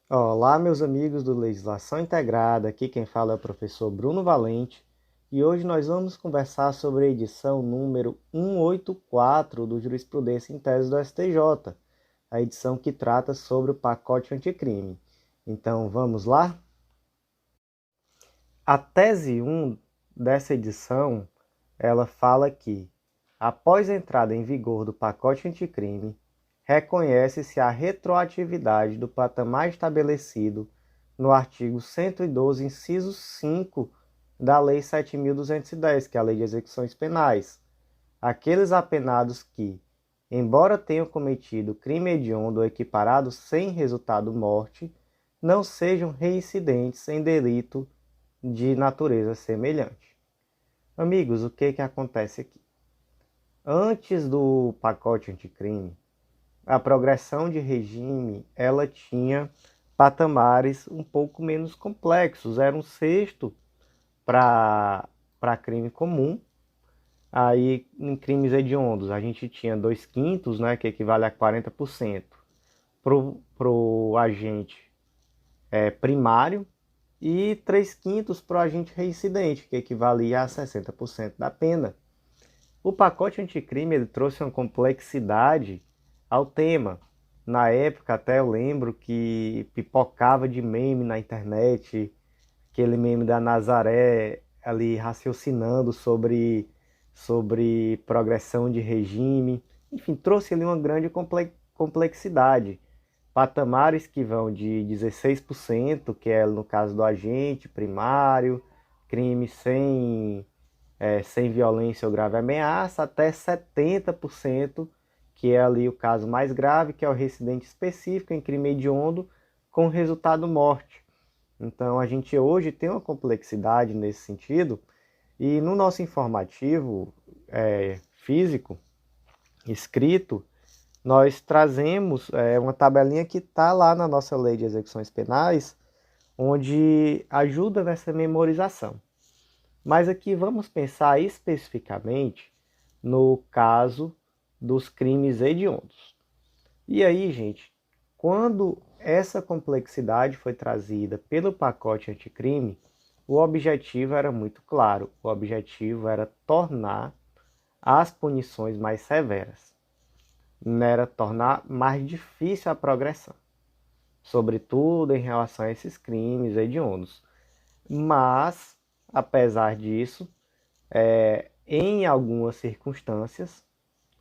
Olá, meus amigos do Legislação Integrada. Aqui quem fala é o professor Bruno Valente e hoje nós vamos conversar sobre a edição número 184 do Jurisprudência em Tese do STJ, a edição que trata sobre o pacote anticrime. Então, vamos lá? A tese 1 dessa edição, ela fala que, após a entrada em vigor do pacote anticrime, reconhece-se a retroatividade do patamar estabelecido no artigo 112, inciso 5 da Lei 7.210, que é a Lei de Execuções Penais. Aqueles apenados que, embora tenham cometido crime hediondo ou equiparado sem resultado morte, não sejam reincidentes em delito de natureza semelhante. Amigos, o que acontece aqui? Antes do pacote anticrime, a progressão de regime ela tinha patamares um pouco menos complexos. Era um sexto para crime comum. Aí, em crimes hediondos, a gente tinha 2/5, né, que equivale a 40%, para o agente primário, e 3/5 para o agente reincidente, que equivalia a 60% da pena. O pacote anticrime ele trouxe uma complexidade ao tema. Na época, até eu lembro que pipocava de meme na internet, aquele meme da Nazaré ali raciocinando sobre progressão de regime. Enfim, trouxe ali uma grande complexidade. Patamares que vão de 16%, que é no caso do agente primário, crime sem violência ou grave ameaça, até 70%, que é ali o caso mais grave, que é o reincidente específico em crime hediondo com resultado morte. Então, a gente hoje tem uma complexidade nesse sentido, e no nosso informativo físico, escrito, nós trazemos uma tabelinha que está lá na nossa lei de execuções penais, onde ajuda nessa memorização. Mas aqui vamos pensar especificamente no caso dos crimes hediondos. E aí, gente, quando essa complexidade foi trazida pelo pacote anticrime, o objetivo era muito claro. O objetivo era tornar as punições mais severas. Era tornar mais difícil a progressão, sobretudo em relação a esses crimes hediondos. Mas, apesar disso, em algumas circunstâncias,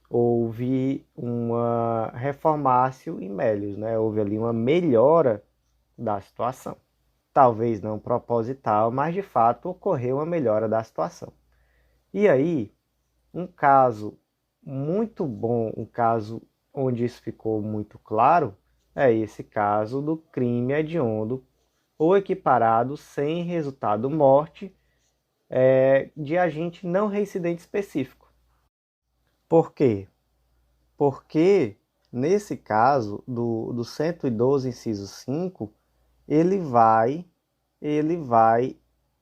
houve uma reformácio in melius, né? Houve ali uma melhora da situação. Talvez não proposital, mas de fato ocorreu uma melhora da situação. E aí, um caso muito bom, um caso onde isso ficou muito claro, é esse caso do crime hediondo ou equiparado sem resultado morte de agente não reincidente específico. Por quê? Porque, nesse caso, do 112, inciso 5, ele vai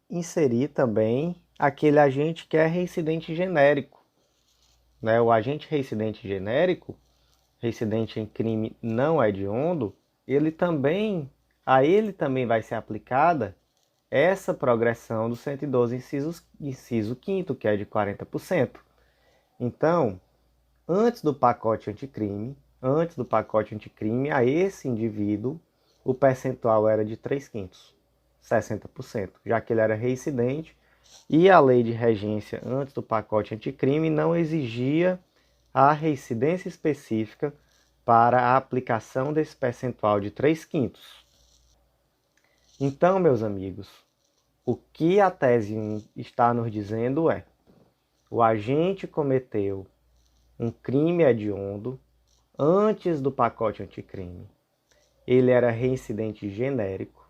inserir também aquele agente que é reincidente genérico. Né? O agente reincidente genérico, reincidente em crime não hediondo, a ele também vai ser aplicada essa progressão do 112, inciso 5º, que é de 40%. Então, antes do pacote anticrime, a esse indivíduo, o percentual era de 3/5, 60%, já que ele era reincidente e a lei de regência antes do pacote anticrime não exigia a reincidência específica para a aplicação desse percentual de 3/5. Então, meus amigos, o que a tese 1 está nos dizendo é: o agente cometeu um crime hediondo antes do pacote anticrime. Ele era reincidente genérico.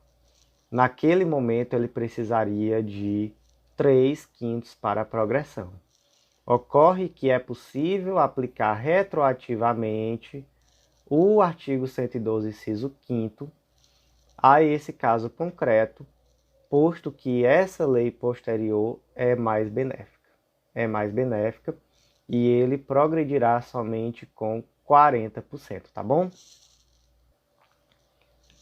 Naquele momento, ele precisaria de 3/5 para a progressão. Ocorre que é possível aplicar retroativamente o artigo 112, inciso 5º, a esse caso concreto, posto que essa lei posterior é mais benéfica. E ele progredirá somente com 40%, tá bom?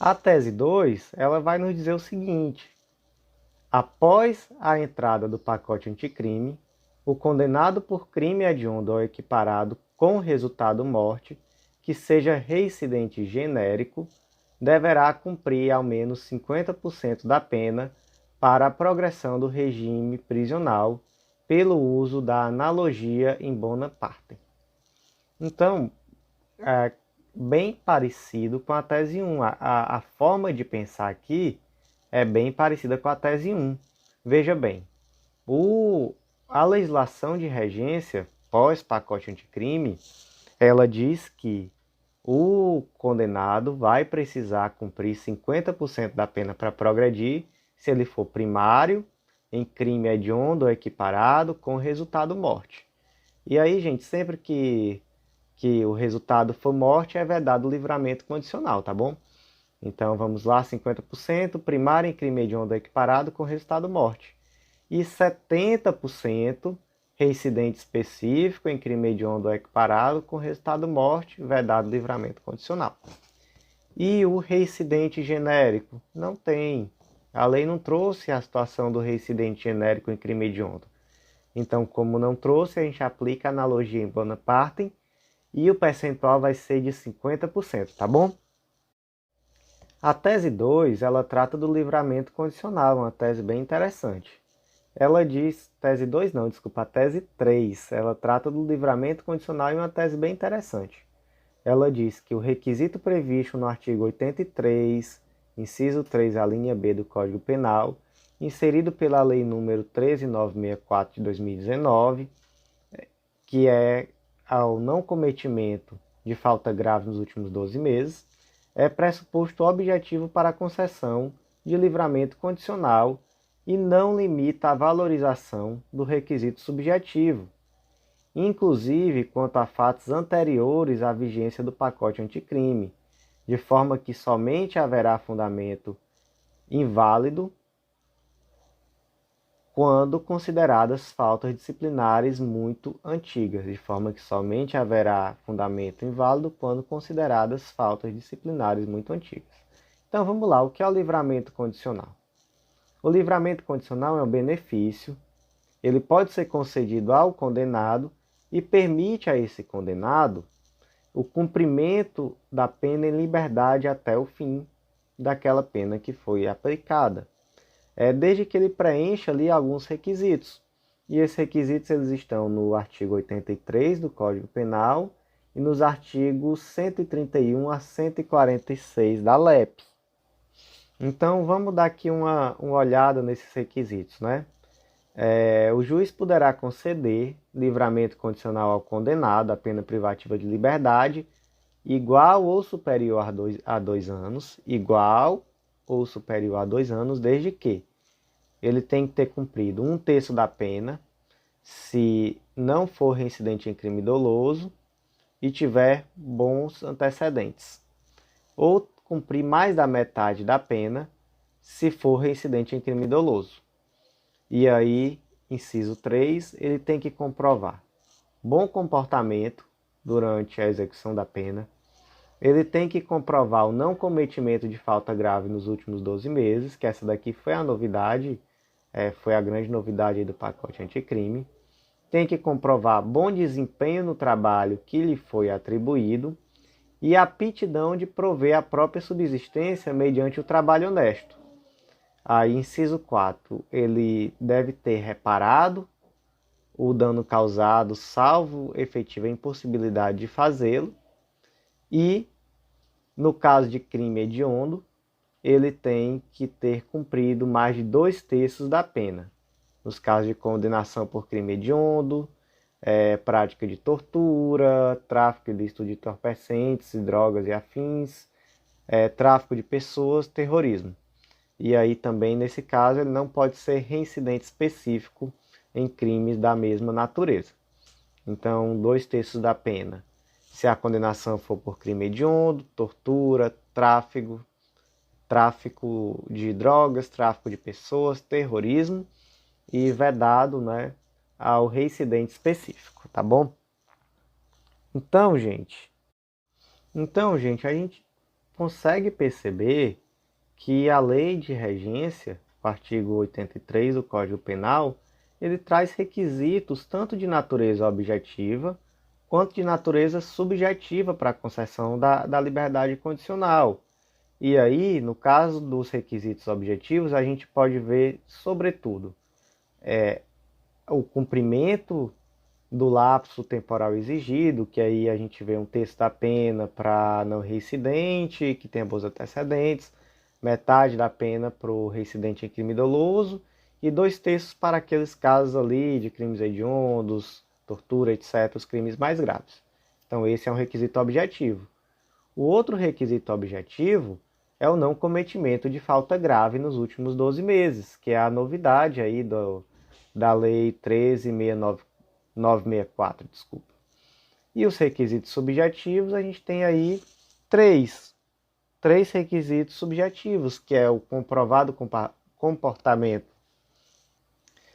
A tese 2, ela vai nos dizer o seguinte: após a entrada do pacote anticrime, o condenado por crime hediondo ou equiparado com resultado morte, que seja reincidente genérico, deverá cumprir ao menos 50% da pena para a progressão do regime prisional pelo uso da analogia in bona parte. Então, é bem parecido com a tese 1. A forma de pensar aqui é bem parecida com a tese 1. Veja bem, a legislação de regência pós-pacote anticrime, ela diz que o condenado vai precisar cumprir 50% da pena para progredir se ele for primário, em crime hediondo ou equiparado, com resultado morte. E aí, gente, sempre que o resultado for morte, é vedado o livramento condicional, tá bom? Então, vamos lá, 50%, primário em crime hediondo ou equiparado, com resultado morte. E 70% reincidente específico em crime hediondo ou equiparado, com resultado morte, vedado livramento condicional. E o reincidente genérico? Não tem. A lei não trouxe a situação do reincidente genérico em crime hediondo. Então, como não trouxe, a gente aplica a analogia em bona parte e o percentual vai ser de 50%, tá bom? A tese 2, ela trata do livramento condicional, uma tese bem interessante. Ela diz, tese 2 não, desculpa, a tese 3, ela trata do livramento condicional e uma tese bem interessante. Ela diz que o requisito previsto no artigo 83, inciso 3, a linha B do Código Penal, inserido pela Lei nº 13964 de 2019, que é ao não cometimento de falta grave nos últimos 12 meses, é pressuposto objetivo para a concessão de livramento condicional e não limita a valorização do requisito subjetivo, inclusive quanto a fatos anteriores à vigência do pacote anticrime, de forma que somente haverá fundamento inválido quando consideradas faltas disciplinares muito antigas, de forma que somente haverá fundamento inválido quando consideradas faltas disciplinares muito antigas. Então vamos lá, o que é o livramento condicional? O livramento condicional é um benefício, ele pode ser concedido ao condenado e permite a esse condenado o cumprimento da pena em liberdade até o fim daquela pena que foi aplicada. Desde que ele preencha ali alguns requisitos. E esses requisitos eles estão no artigo 83 do Código Penal e nos artigos 131 a 146 da LEP. Então vamos dar aqui uma olhada nesses requisitos, né? O juiz poderá conceder livramento condicional ao condenado à pena privativa de liberdade igual ou superior a 2 anos, desde que ele tem que ter cumprido 1/3 da pena, se não for reincidente em crime doloso e tiver bons antecedentes, ou cumprir mais da metade da pena, se for reincidente em crime doloso. E aí, inciso 3, ele tem que comprovar bom comportamento durante a execução da pena, ele tem que comprovar o não cometimento de falta grave nos últimos 12 meses, que essa daqui foi a novidade, foi a grande novidade aí do pacote anticrime. Tem que comprovar bom desempenho no trabalho que lhe foi atribuído e a aptidão de prover a própria subsistência mediante o trabalho honesto. Aí, inciso 4, ele deve ter reparado o dano causado, salvo efetiva impossibilidade de fazê-lo, e no caso de crime hediondo, ele tem que ter cumprido mais de 2/3 da pena. Nos casos de condenação por crime hediondo, prática de tortura, tráfico ilícito de entorpecentes, drogas e afins, tráfico de pessoas, terrorismo. E aí também, nesse caso, ele não pode ser reincidente específico em crimes da mesma natureza. Então, 2/3 da pena se a condenação for por crime hediondo, tortura, tráfico de drogas, tráfico de pessoas, terrorismo, e vedado, né, ao reincidente específico, tá bom? Então, gente, a gente consegue perceber que a lei de regência, o artigo 83 do Código Penal, ele traz requisitos tanto de natureza objetiva quanto de natureza subjetiva para a concessão da liberdade condicional. E aí, no caso dos requisitos objetivos, a gente pode ver, sobretudo, o cumprimento do lapso temporal exigido, que aí a gente vê um terço da pena para não reincidente, que tenha bons antecedentes, metade da pena para o reincidente em crime doloso e 2/3 para aqueles casos ali de crimes hediondos, tortura, etc., os crimes mais graves. Então esse é um requisito objetivo. O outro requisito objetivo é o não cometimento de falta grave nos últimos 12 meses, que é a novidade aí da Lei 13.964, desculpa. E os requisitos subjetivos, a gente tem aí três requisitos subjetivos, que é o comprovado comportamento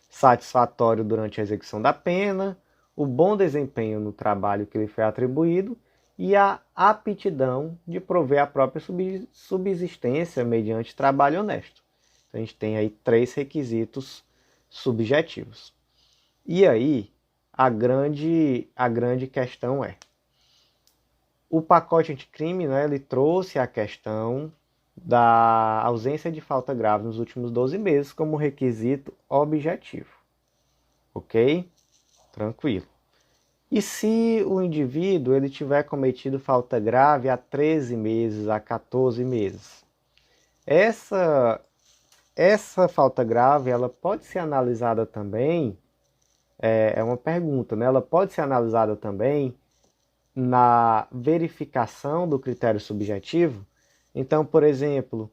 satisfatório durante a execução da pena, o bom desempenho no trabalho que lhe foi atribuído e a aptidão de prover a própria subsistência mediante trabalho honesto. Então, a gente tem aí 3 requisitos subjetivos. E aí, a grande questão é, o pacote anticrime, né, ele trouxe a questão da ausência de falta grave nos últimos 12 meses como requisito objetivo. Ok? Tranquilo. E se o indivíduo ele tiver cometido falta grave há 13 meses, há 14 meses? Essa falta grave, ela pode ser analisada também, é uma pergunta, né? Ela pode ser analisada também na verificação do critério subjetivo. Então, por exemplo,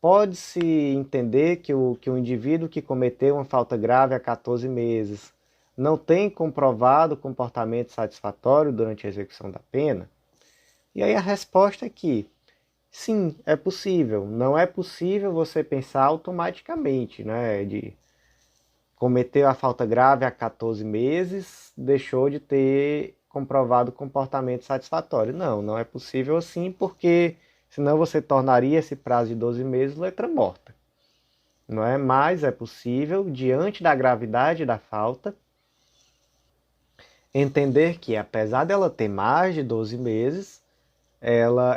pode-se entender que o indivíduo que cometeu uma falta grave há 14 meses não tem comprovado comportamento satisfatório durante a execução da pena? E aí a resposta é que sim, é possível. Não é possível você pensar automaticamente, né? De cometeu a falta grave há 14 meses, deixou de ter comprovado comportamento satisfatório. Não é possível assim, porque senão você tornaria esse prazo de 12 meses letra morta. Não é? Mas é possível, diante da gravidade da falta, entender que, apesar dela ter mais de 12 meses,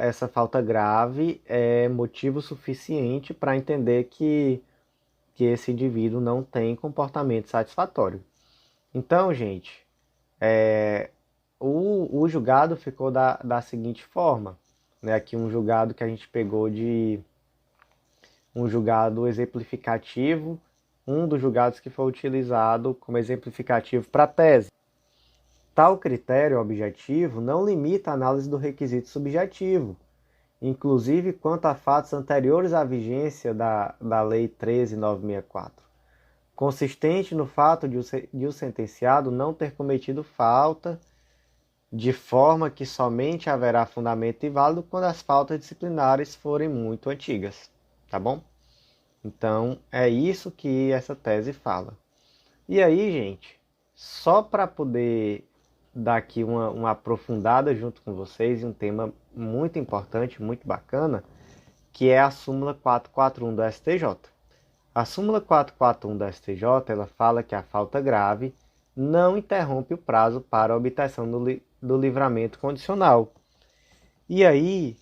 essa falta grave é motivo suficiente para entender que esse indivíduo não tem comportamento satisfatório. Então, gente, o julgado ficou da seguinte forma, né? Aqui um julgado que a gente pegou de um julgado exemplificativo, um dos julgados que foi utilizado como exemplificativo para a tese. Tal critério objetivo não limita a análise do requisito subjetivo, inclusive quanto a fatos anteriores à vigência da Lei 13.964, consistente no fato de o sentenciado não ter cometido falta, de forma que somente haverá fundamento válido quando as faltas disciplinares forem muito antigas, tá bom? Então, é isso que essa tese fala. E aí, gente, só para poder dar aqui uma aprofundada junto com vocês em um tema muito importante, muito bacana, que é a súmula 441 do STJ. A súmula 441 do STJ, ela fala que a falta grave não interrompe o prazo para a obtenção do livramento condicional. E aí,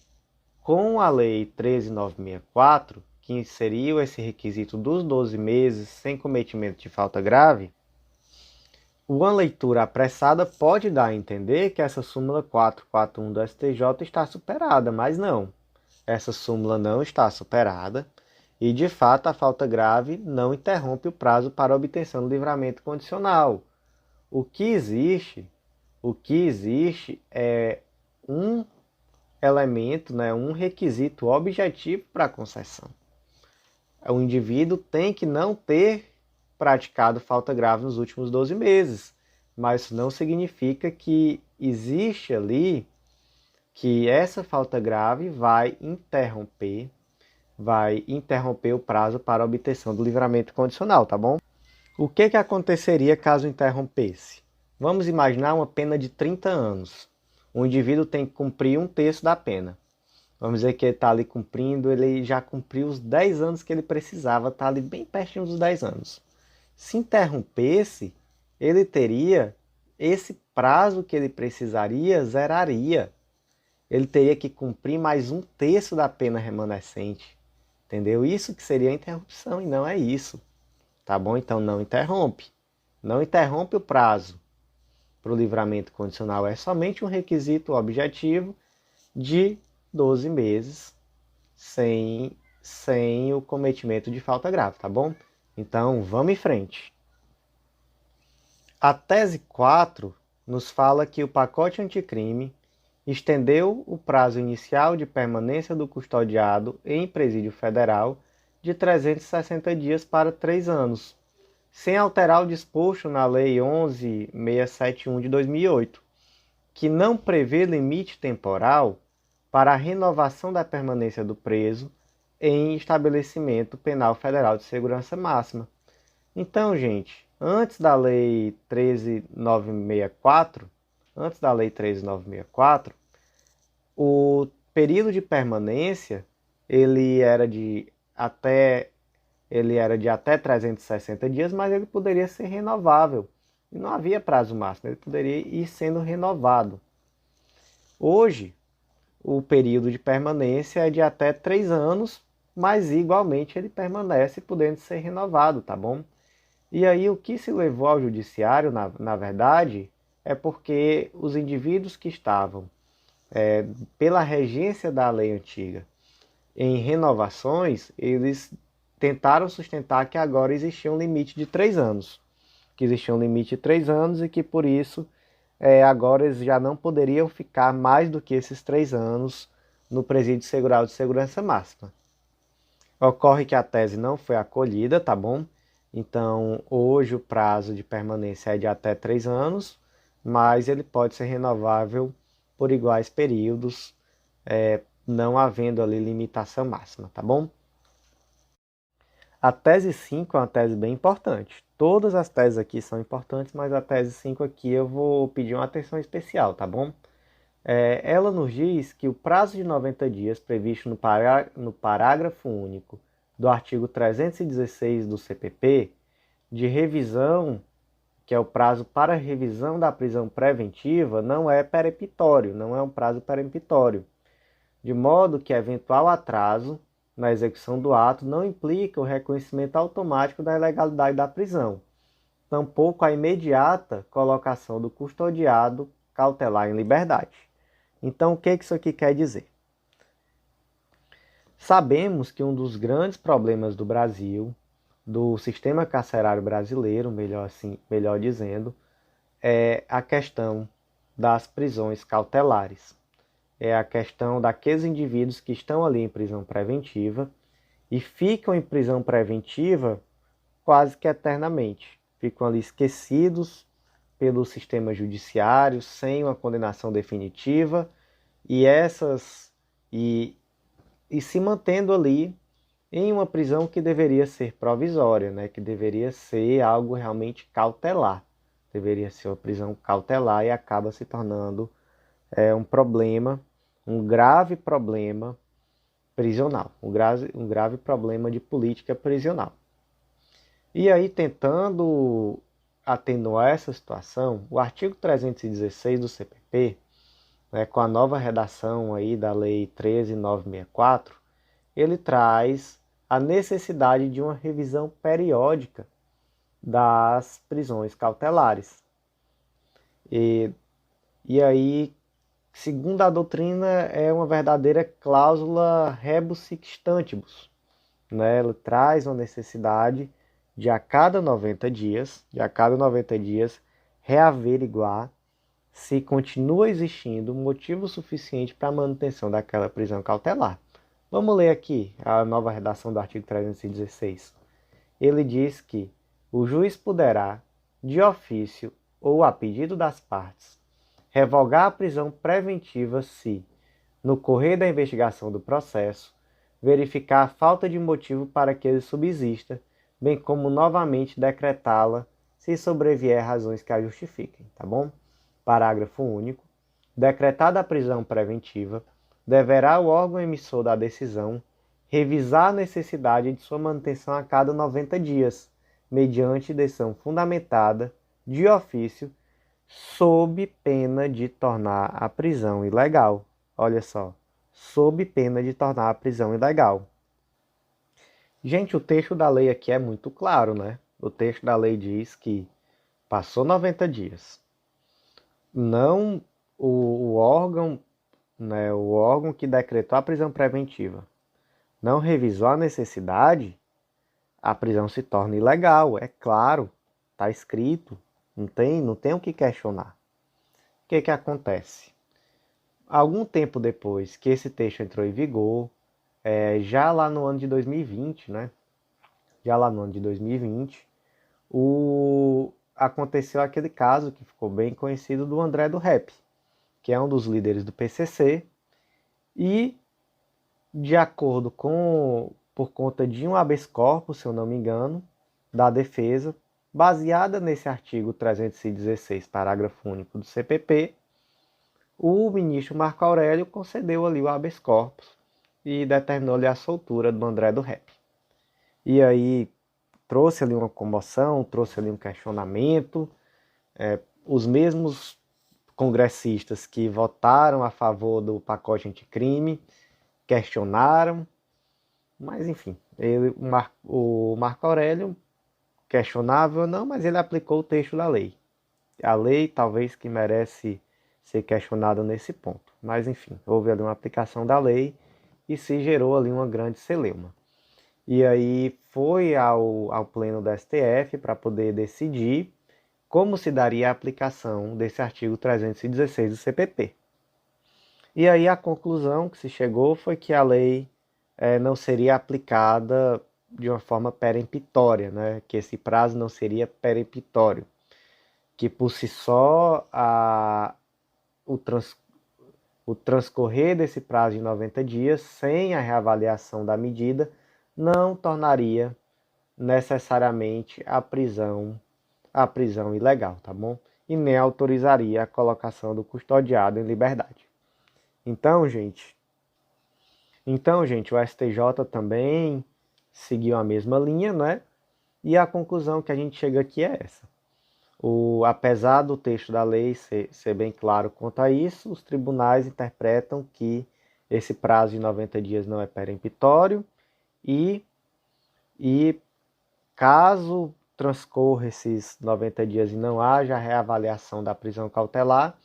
com a Lei 13.964, que inseriu esse requisito dos 12 meses sem cometimento de falta grave, uma leitura apressada pode dar a entender que essa súmula 441 do STJ está superada, mas não. Essa súmula não está superada e, de fato, a falta grave não interrompe o prazo para a obtenção do livramento condicional. O que existe é um elemento, né, um requisito objetivo para a concessão. O indivíduo tem que não ter praticado falta grave nos últimos 12 meses, mas isso não significa que existe ali que essa falta grave vai interromper o prazo para a obtenção do livramento condicional, tá bom? O que aconteceria caso interrompesse? Vamos imaginar uma pena de 30 anos. O indivíduo tem que cumprir 1/3 da pena. Vamos dizer que ele está ali cumprindo, ele já cumpriu os 10 anos que ele precisava, está ali bem pertinho dos 10 anos. Se interrompesse, ele teria esse prazo que ele precisaria, zeraria. Ele teria que cumprir mais 1/3 da pena remanescente. Entendeu? Isso que seria a interrupção e não é isso. Tá bom? Então não interrompe. Não interrompe o prazo para o livramento condicional. É somente um requisito objetivo de 12 meses sem o cometimento de falta grave, tá bom? Então vamos em frente. A tese 4 nos fala que o pacote anticrime estendeu o prazo inicial de permanência do custodiado em presídio federal de 360 dias para 3 anos, sem alterar o disposto na Lei 11.671 de 2008, que não prevê limite temporal para a renovação da permanência do preso em estabelecimento penal federal de segurança máxima. Então, gente, antes da Lei 13.964, o período de permanência ele era de até 360 dias, mas ele poderia ser renovável. E não havia prazo máximo, ele poderia ir sendo renovado. Hoje, o período de permanência é de até 3 anos, mas igualmente ele permanece podendo ser renovado, tá bom? E aí o que se levou ao judiciário, na verdade, é porque os indivíduos que estavam pela regência da lei antiga em renovações, eles tentaram sustentar que agora existia um limite de 3 anos. Que existia um limite de 3 anos e que por isso agora eles já não poderiam ficar mais do que esses 3 anos no presídio segurado de segurança máxima. Ocorre que a tese não foi acolhida, tá bom? Então, hoje o prazo de permanência é de até 3 anos, mas ele pode ser renovável por iguais períodos, não havendo ali limitação máxima, tá bom? A tese 5 é uma tese bem importante. Todas as teses aqui são importantes, mas a tese 5 aqui eu vou pedir uma atenção especial, tá bom? Ela nos diz que o prazo de 90 dias previsto no parágrafo único do artigo 316 do CPP, de revisão, que é o prazo para revisão da prisão preventiva, não é peremptório, não é um prazo peremptório, de modo que eventual atraso na execução do ato não implica o reconhecimento automático da ilegalidade da prisão, tampouco a imediata colocação do custodiado cautelar em liberdade. Então, o que isso aqui quer dizer? Sabemos que um dos grandes problemas do Brasil, do sistema carcerário brasileiro, melhor dizendo, é a questão das prisões cautelares. É a questão daqueles indivíduos que estão ali em prisão preventiva e ficam em prisão preventiva quase que eternamente. Ficam ali esquecidos pelo sistema judiciário, sem uma condenação definitiva, e se mantendo ali em uma prisão que deveria ser provisória, né? Que deveria ser algo realmente cautelar. Deveria ser uma prisão cautelar e acaba se tornando um problema, um grave problema prisional, um grave problema de política prisional. E aí, tentando atenuar essa situação, o artigo 316 do CPP, com a nova redação aí da Lei 13.964, ele traz a necessidade de uma revisão periódica das prisões cautelares. E aí, segundo a doutrina, é uma verdadeira cláusula rebus sic stantibus. Ela traz uma necessidade de a cada 90 dias, reaveriguar se continua existindo motivo suficiente para a manutenção daquela prisão cautelar. Vamos ler aqui a nova redação do artigo 316. Ele diz que o juiz poderá, de ofício ou a pedido das partes, revogar a prisão preventiva se, no correr da investigação do processo, verificar a falta de motivo para que ele subsista, bem como novamente decretá-la se sobrevier razões que a justifiquem, tá bom? Parágrafo único. Decretada a prisão preventiva, deverá o órgão emissor da decisão revisar a necessidade de sua manutenção a cada 90 dias, mediante decisão fundamentada de ofício, sob pena de tornar a prisão ilegal. Olha só, sob pena de tornar a prisão ilegal. Gente, o texto da lei aqui é muito claro, né? O texto da lei diz que passou 90 dias. Não o órgão, né, o órgão que decretou a prisão preventiva não revisou a necessidade, a prisão se torna ilegal, é claro, está escrito, não tem o que questionar. O que acontece? Algum tempo depois que esse texto entrou em vigor, já lá no ano de 2020, né? Já lá no ano de 2020, aconteceu aquele caso que ficou bem conhecido do André do Rep, que é um dos líderes do PCC, e de acordo com, por conta de um habeas corpus, se eu não me engano, da defesa, baseada nesse artigo 316, parágrafo único do CPP, o ministro Marco Aurélio concedeu ali o habeas corpus e determinou-lhe a soltura do André do Rep. E aí trouxe ali uma comoção, trouxe ali um questionamento. Os mesmos congressistas que votaram a favor do pacote anticrime questionaram, mas enfim, o Marco Aurélio, questionável ou não, mas ele aplicou o texto da lei. A lei talvez que merece ser questionada nesse ponto, mas enfim, houve ali uma aplicação da lei e se gerou ali uma grande celeuma. E aí foi ao pleno do STF para poder decidir como se daria a aplicação desse artigo 316 do CPP. E aí a conclusão que se chegou foi que a lei não seria aplicada de uma forma peremptória, né? Que esse prazo não seria peremptório, que por si só o transcorrer desse prazo de 90 dias sem a reavaliação da medida não tornaria necessariamente a prisão ilegal, tá bom? E nem autorizaria a colocação do custodiado em liberdade. Então, gente, o STJ também seguiu a mesma linha, né? E a conclusão que a gente chega aqui é essa. Apesar do texto da lei ser bem claro quanto a isso, os tribunais interpretam que esse prazo de 90 dias não é peremptório e caso transcorra esses 90 dias e não haja reavaliação da prisão cautelar,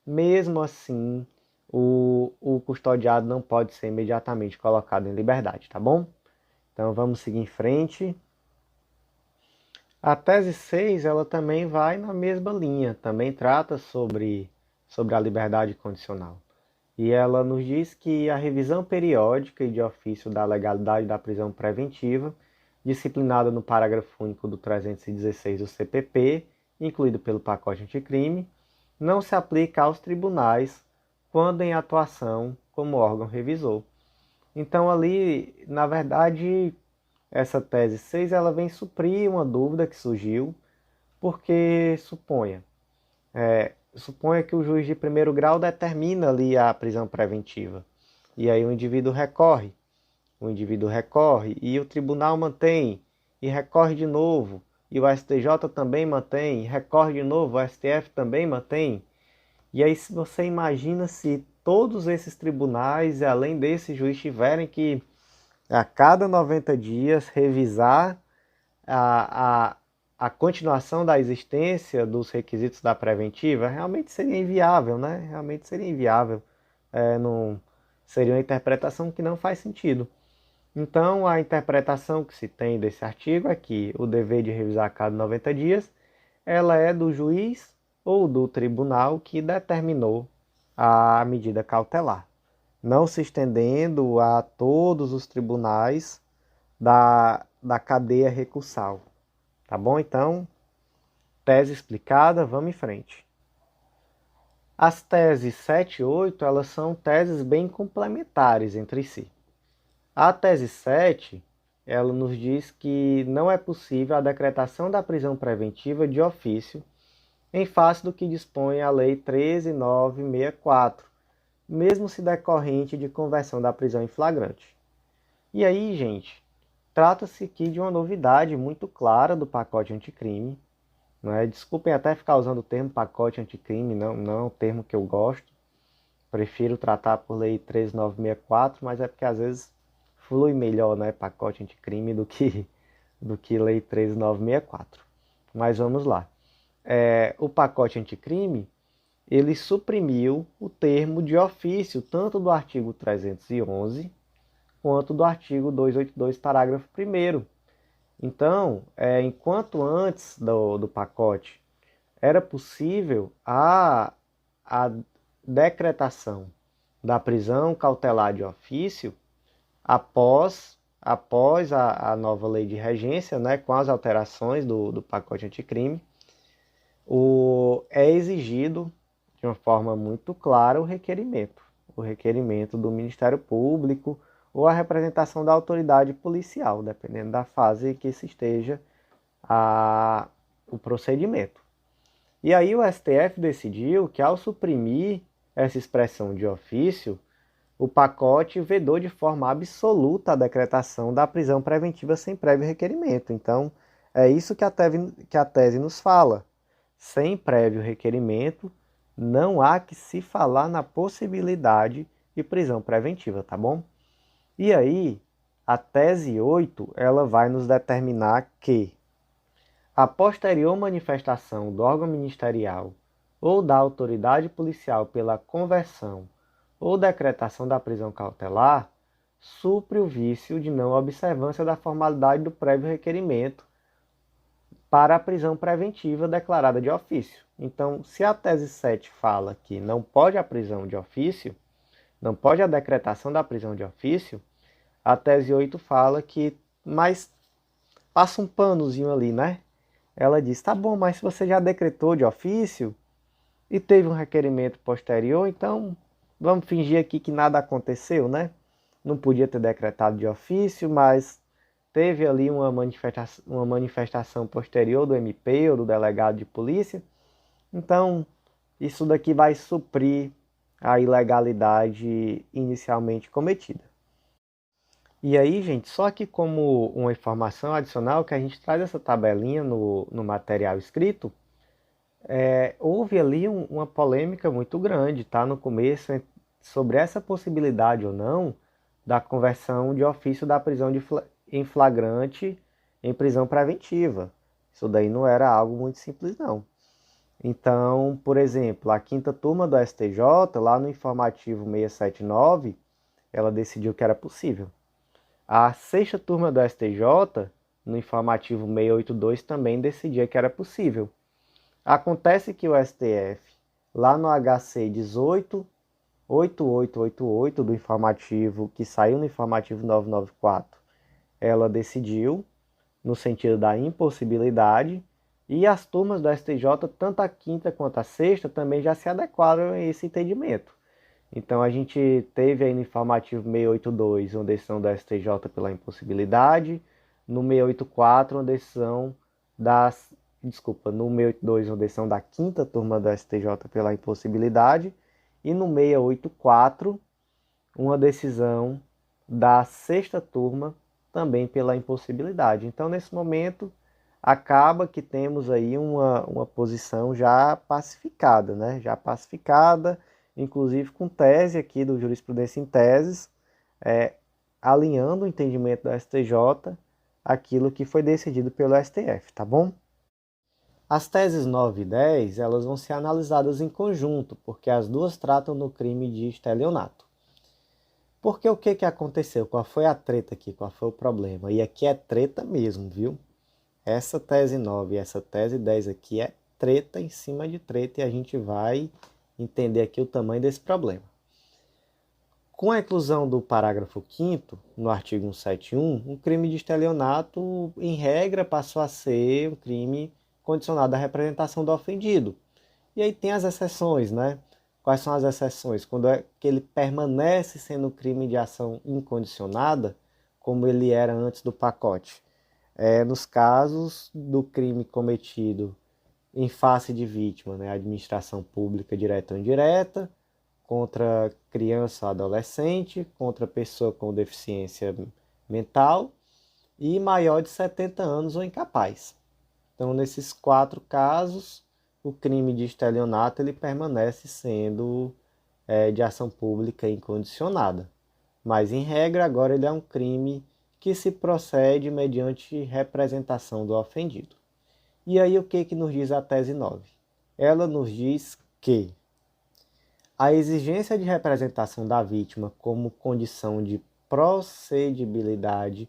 mesmo assim o custodiado não pode ser imediatamente colocado em liberdade, tá bom? Então vamos seguir em frente. A tese 6, ela também vai na mesma linha, também trata sobre a liberdade condicional. E ela nos diz que a revisão periódica e de ofício da legalidade da prisão preventiva, disciplinada no parágrafo único do 316 do CPP, incluído pelo pacote anticrime, não se aplica aos tribunais quando em atuação como órgão revisor. Então ali, na verdade, essa tese 6 ela vem suprir uma dúvida que surgiu, porque suponha que o juiz de primeiro grau determina ali a prisão preventiva. E aí o indivíduo recorre e o tribunal mantém e recorre de novo. E o STJ também mantém, recorre de novo, o STF também mantém. E aí se você imagina se todos esses tribunais, além desse juiz, tiverem que a cada 90 dias revisar a continuação da existência dos requisitos da preventiva, realmente seria inviável, né? Realmente seria inviável. Não, seria uma interpretação que não faz sentido. Então, a interpretação que se tem desse artigo é que o dever de revisar a cada 90 dias, ela é do juiz ou do tribunal que determinou a medida cautelar, não se estendendo a todos os tribunais da cadeia recursal. Tá bom? Então, tese explicada, vamos em frente. As teses 7 e 8, elas são teses bem complementares entre si. A tese 7, ela nos diz que não é possível a decretação da prisão preventiva de ofício em face do que dispõe a Lei 13.964, mesmo se decorrente de conversão da prisão em flagrante. E aí, gente, trata-se aqui de uma novidade muito clara do pacote anticrime. Não é? Desculpem até ficar usando o termo pacote anticrime, não é um termo que eu gosto. Prefiro tratar por lei 13964, mas é porque às vezes flui melhor, né, pacote anticrime do que lei 13964. Mas vamos lá. O pacote anticrime, ele suprimiu o termo de ofício, tanto do artigo 311 quanto do artigo 282, parágrafo 1º. Então, enquanto antes do pacote era possível a decretação da prisão cautelar de ofício após a nova lei de regência, né, com as alterações do pacote anticrime, é exigido de uma forma muito clara o requerimento do Ministério Público ou a representação da autoridade policial, dependendo da fase que se esteja o procedimento. E aí o STF decidiu que, ao suprimir essa expressão de ofício, o pacote vedou de forma absoluta a decretação da prisão preventiva sem prévio requerimento. Então, é isso que a tese nos fala. Sem prévio requerimento, não há que se falar na possibilidade de prisão preventiva, tá bom? E aí, a tese 8, ela vai nos determinar que a posterior manifestação do órgão ministerial ou da autoridade policial pela conversão ou decretação da prisão cautelar supre o vício de não observância da formalidade do prévio requerimento para a prisão preventiva declarada de ofício. Então, se a tese 7 fala que não pode a prisão de ofício, não pode a decretação da prisão de ofício, a tese 8 fala que, mas passa um panozinho ali, né? Ela diz, tá bom, mas se você já decretou de ofício e teve um requerimento posterior, então vamos fingir aqui que nada aconteceu, né? Não podia ter decretado de ofício, mas teve ali uma manifestação posterior do MP ou do delegado de polícia. Então, isso daqui vai suprir a ilegalidade inicialmente cometida. E aí, gente, só que como uma informação adicional, que a gente traz essa tabelinha no material escrito, houve ali uma polêmica muito grande, tá? No começo, sobre essa possibilidade ou não da conversão de ofício da prisão em flagrante em prisão preventiva. Isso daí não era algo muito simples, não. Então, por exemplo, a quinta turma do STJ, lá no informativo 679, ela decidiu que era possível. A sexta turma do STJ, no informativo 682, também decidia que era possível. Acontece que o STF, lá no HC 188888 do informativo, que saiu no informativo 994, ela decidiu no sentido da impossibilidade, e as turmas do STJ, tanto a quinta quanto a sexta, também já se adequaram a esse entendimento. Então a gente teve aí no informativo 682 uma decisão do STJ pela impossibilidade, no 684 uma decisão no 682 uma decisão da quinta turma do STJ pela impossibilidade, e no 684 uma decisão da sexta turma também pela impossibilidade. Então nesse momento acaba que temos aí uma posição já pacificada, né? Já pacificada, inclusive com tese aqui do Jurisprudência em Teses, alinhando o entendimento do STJ aquilo que foi decidido pelo STF, tá bom? As teses 9 e 10, elas vão ser analisadas em conjunto, porque as duas tratam do crime de estelionato. Porque o que aconteceu? Qual foi a treta aqui? Qual foi o problema? E aqui é treta mesmo, viu? Essa tese 9 e essa tese 10 aqui é treta em cima de treta, e a gente vai entender aqui o tamanho desse problema. Com a inclusão do parágrafo 5º, no artigo 171, um crime de estelionato, em regra, passou a ser um crime condicionado à representação do ofendido. E aí tem as exceções, né? Quais são as exceções? Quando é que ele permanece sendo crime de ação incondicionada, como ele era antes do pacote. Nos casos do crime cometido em face de vítima, né? Administração pública direta ou indireta, contra criança ou adolescente, contra pessoa com deficiência mental e maior de 70 anos ou incapaz. Então, nesses 4 casos, o crime de estelionato ele permanece sendo de ação pública incondicionada. Mas, em regra, agora ele é um crime que se procede mediante representação do ofendido. E aí, o que nos diz a tese 9? Ela nos diz que a exigência de representação da vítima como condição de procedibilidade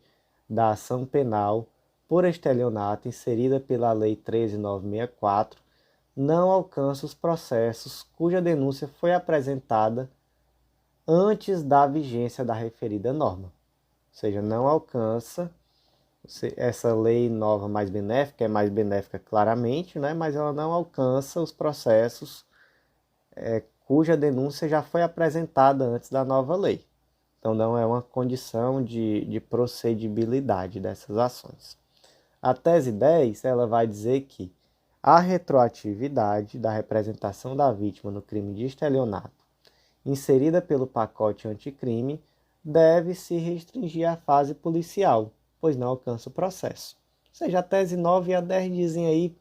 da ação penal por estelionato inserida pela Lei 13.964 não alcança os processos cuja denúncia foi apresentada antes da vigência da referida norma. Ou seja, não alcança essa lei nova mais benéfica, é mais benéfica claramente, né? Mas ela não alcança os processos cuja denúncia já foi apresentada antes da nova lei. Então não é uma condição de procedibilidade dessas ações. A tese 10 ela vai dizer que a retroatividade da representação da vítima no crime de estelionato, inserida pelo pacote anticrime, deve se restringir à fase policial, pois não alcança o processo. Ou seja, a tese 9 e a 10 dizem aí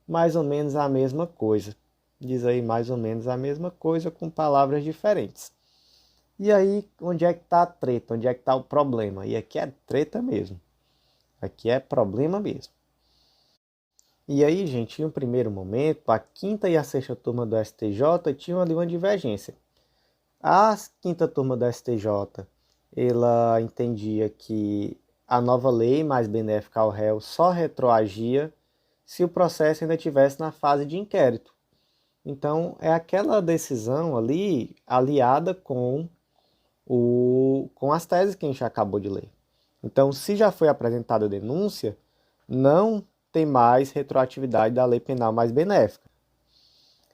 mais ou menos a mesma coisa. Diz aí mais ou menos a mesma coisa com palavras diferentes. E aí, onde é que está a treta? Onde é que está o problema? E aqui é treta mesmo. Aqui é problema mesmo. E aí, gente, em um primeiro momento, a quinta e a sexta turma do STJ tinham ali uma divergência. A quinta turma do STJ, ela entendia que a nova lei mais benéfica ao réu só retroagia se o processo ainda estivesse na fase de inquérito. Então, é aquela decisão ali aliada com as teses que a gente acabou de ler. Então, se já foi apresentada a denúncia, não tem mais retroatividade da lei penal mais benéfica.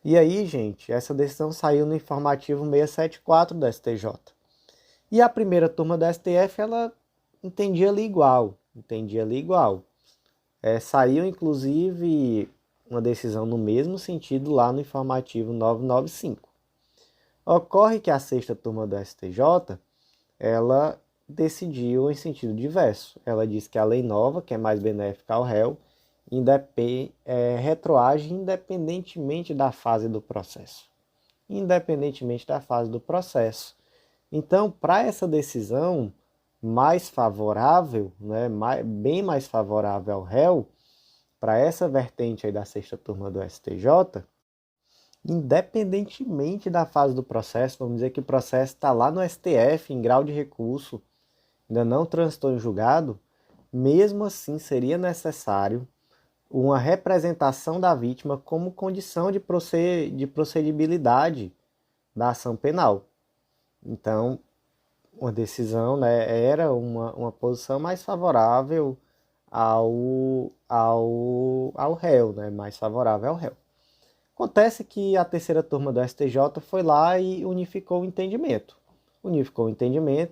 E aí, gente, essa decisão saiu no informativo 674 do STJ. E a primeira turma do STF, ela entendia ali igual. Saiu, inclusive, uma decisão no mesmo sentido lá no informativo 995. Ocorre que a sexta turma do STJ, ela decidiu em sentido diverso. Ela diz que a lei nova, que é mais benéfica ao réu, retroage independentemente da fase do processo. Então, para essa decisão mais favorável, né, bem mais favorável ao réu, para essa vertente aí da sexta turma do STJ, independentemente da fase do processo, vamos dizer que o processo está lá no STF em grau de recurso, ainda não transitou em julgado, mesmo assim seria necessário uma representação da vítima como condição de procedibilidade da ação penal. Então, uma decisão, né, era uma posição mais favorável ao réu, né, mais favorável ao réu. Acontece que a terceira turma do STJ foi lá e unificou o entendimento.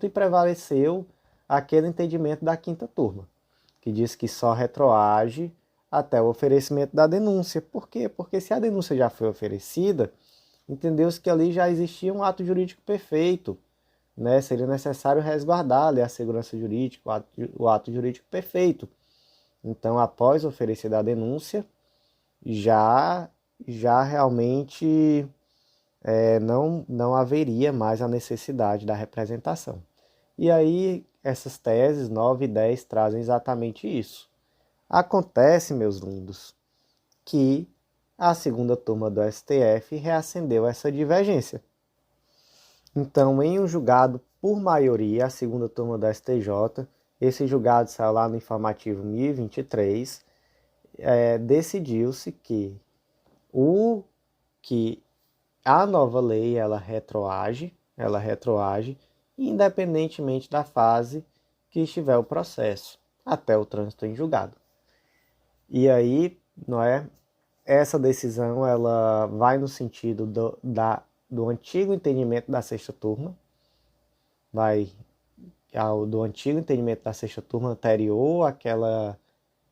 E prevaleceu aquele entendimento da quinta turma, que diz que só retroage até o oferecimento da denúncia. Por quê? Porque se a denúncia já foi oferecida, entendeu-se que ali já existia um ato jurídico perfeito, né? Seria necessário resguardar ali a segurança jurídica, o ato jurídico perfeito. Então, após oferecida a denúncia, já realmente não haveria mais a necessidade da representação. E aí, essas teses 9 e 10 trazem exatamente isso. Acontece, meus lindos, que a segunda turma do STF reacendeu essa divergência. Então, em um julgado por maioria, a segunda turma do STJ, esse julgado saiu lá no informativo 1023, decidiu-se que a nova lei ela retroage independentemente da fase que estiver o processo, até o trânsito em julgado. E aí, não é? Essa decisão ela vai no sentido do antigo entendimento da sexta turma, do antigo entendimento da sexta turma anterior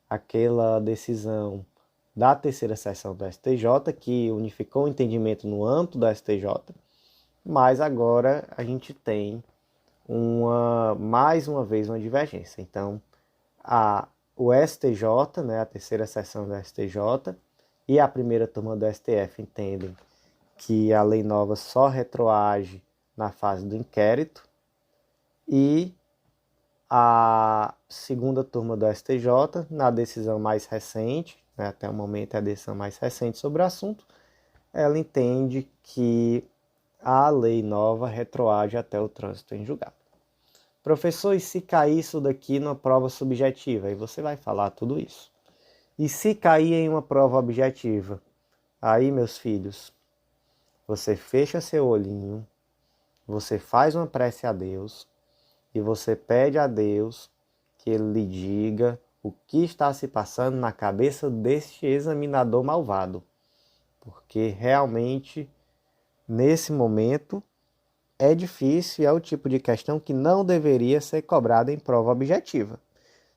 àquela decisão da terceira seção do STJ, que unificou o entendimento no âmbito do STJ. mas agora a gente tem mais uma vez uma divergência. Então, o STJ, né, a terceira sessão do STJ e a primeira turma do STF entendem que a lei nova só retroage na fase do inquérito, e a segunda turma do STJ, na decisão mais recente, né, até o momento é a decisão mais recente sobre o assunto, ela entende que a lei nova retroage até o trânsito em julgado. Professor, e se cair isso daqui numa prova subjetiva? Aí você vai falar tudo isso. E se cair em uma prova objetiva? Aí, meus filhos, você fecha seu olhinho, você faz uma prece a Deus e você pede a Deus que Ele lhe diga o que está se passando na cabeça deste examinador malvado. Porque realmente, nesse momento, é difícil e é o tipo de questão que não deveria ser cobrada em prova objetiva.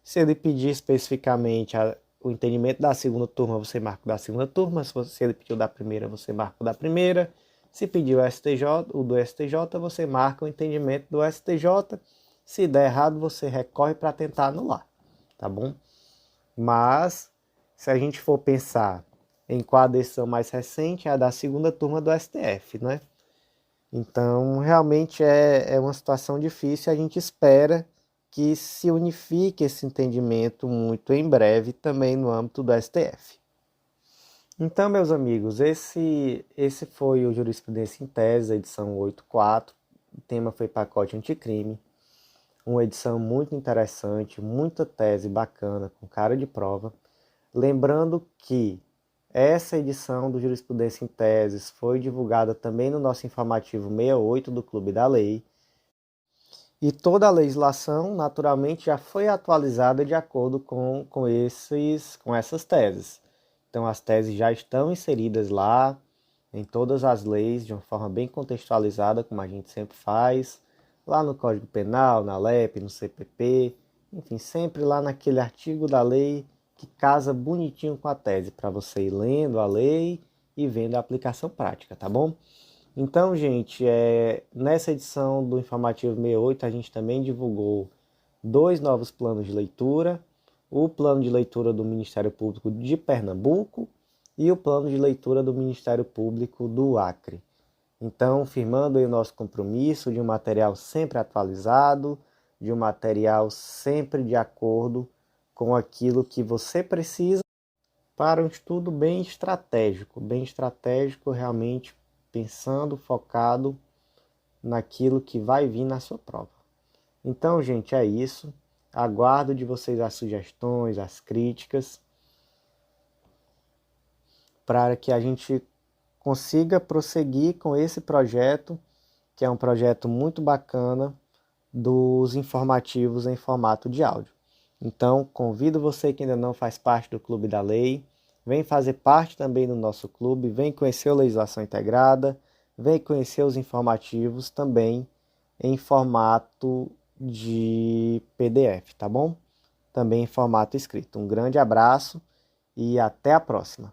Se ele pedir especificamente o entendimento da segunda turma, você marca o da segunda turma. Se ele pediu da primeira, você marca o da primeira. Se pediu o do STJ, você marca o entendimento do STJ. Se der errado, você recorre para tentar anular, tá bom? Mas, se a gente for pensar em qual a decisão mais recente, é a da segunda turma do STF, né? Então, realmente é uma situação difícil. A gente espera que se unifique esse entendimento muito em breve também no âmbito do STF. Então, meus amigos, esse foi o Jurisprudência em Tese, edição 84. O tema foi pacote anticrime. Uma edição muito interessante, muita tese bacana, com cara de prova. Lembrando que essa edição do Jurisprudência em Teses foi divulgada também no nosso informativo 68 do Clube da Lei. E toda a legislação, naturalmente, já foi atualizada de acordo com essas teses. Então, as teses já estão inseridas lá, em todas as leis, de uma forma bem contextualizada, como a gente sempre faz, lá no Código Penal, na LEP, no CPP, enfim, sempre lá naquele artigo da lei que casa bonitinho com a tese, para você ir lendo a lei e vendo a aplicação prática, tá bom? Então, gente, nessa edição do Informativo 68, a gente também divulgou 2 novos planos de leitura, o plano de leitura do Ministério Público de Pernambuco e o plano de leitura do Ministério Público do Acre. Então, firmando aí o nosso compromisso de um material sempre atualizado, de um material sempre de acordo com aquilo que você precisa para um estudo bem estratégico realmente pensando, focado naquilo que vai vir na sua prova. Então, gente, é isso. Aguardo de vocês as sugestões, as críticas, para que a gente consiga prosseguir com esse projeto, que é um projeto muito bacana, dos informativos em formato de áudio. Então, convido você que ainda não faz parte do Clube da Lei, vem fazer parte também do nosso clube, vem conhecer a legislação integrada, vem conhecer os informativos também em formato de PDF, tá bom? Também em formato escrito. Um grande abraço e até a próxima.